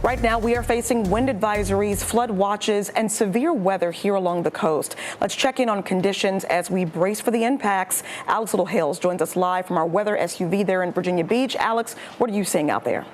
Right now, we are facing wind advisories, flood watches, and severe weather here along the coast. Let's check in on conditions as we brace for the impacts. Alex Littlehills joins us live from our weather SUV there in Virginia Beach. Alex, what are you seeing out there?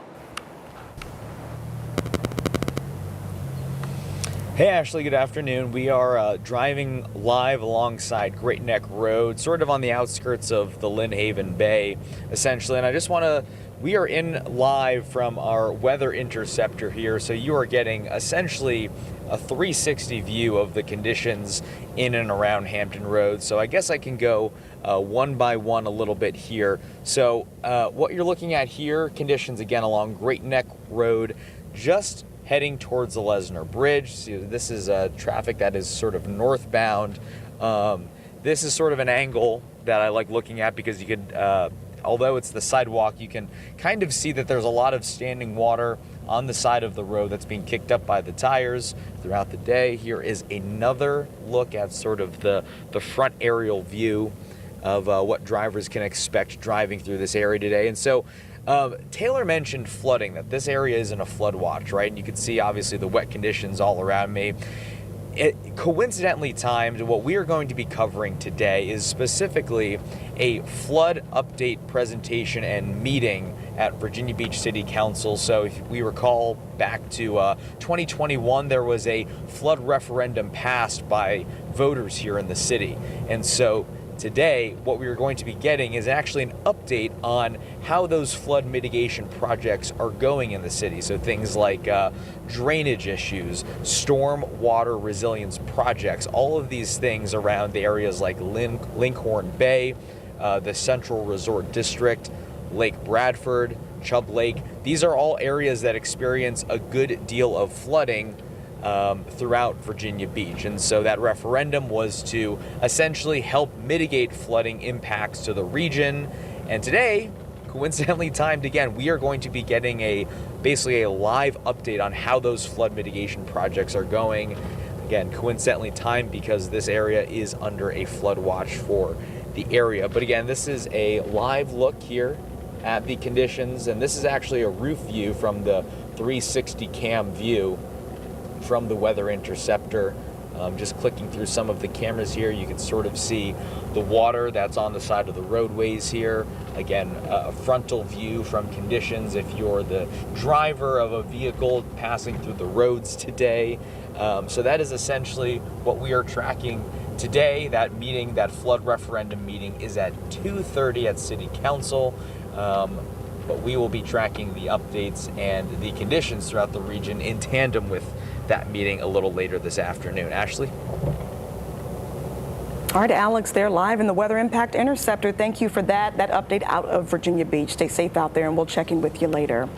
Hey Ashley, good afternoon. We are driving live alongside Great Neck Road, sort of on the outskirts of the Lynn Haven Bay, essentially. And we are in live from our weather interceptor here, so you are getting essentially a 360 view of the conditions in and around Hampton Roads. So I guess I can go one by one a little bit here. So what you're looking at here, conditions again along Great Neck Road, just heading towards the Lesnar Bridge. See, this is traffic that is sort of northbound. This is sort of an angle that I like looking at because you could, although it's the sidewalk, you can kind of see that there's a lot of standing water on the side of the road that's being kicked up by the tires throughout the day. Here is another look at sort of the front aerial view of what drivers can expect driving through this area today. And so Taylor mentioned flooding, that this area is in a flood watch, right? And you can see obviously the wet conditions all around me. Coincidentally timed, what we are going to be covering today is specifically a flood update presentation and meeting at Virginia Beach City Council. So if we recall back to 2021, there was a flood referendum passed by voters here in the city. And so today, what we are going to be getting is actually an update on how those flood mitigation projects are going in the city. So things like drainage issues, storm water resilience projects, all of these things around the areas like Lincoln Bay, the Central Resort District, Lake Bradford, Chubb Lake. These are all areas that experience a good deal of flooding throughout Virginia Beach. And so that referendum was to essentially help mitigate flooding impacts to the region. And today, coincidentally timed again, we are going to be getting basically a live update on how those flood mitigation projects are going. Again, coincidentally timed because this area is under a flood watch for the area. But again, this is a live look here at the conditions, and this is actually a roof view from the 360 cam view from the weather interceptor. Just clicking through some of the cameras here, you can sort of see the water that's on the side of the roadways here. Again, a frontal view from conditions if you're the driver of a vehicle passing through the roads today. So that is essentially what we are tracking today. That meeting, that flood referendum meeting, is at 2:30 at City Council. But we will be tracking the updates and the conditions throughout the region in tandem with that meeting a little later this afternoon. Ashley? All right, Alex, they're live in the Weather Impact Interceptor. Thank you for that update out of Virginia Beach. Stay safe out there, and we'll check in with you later.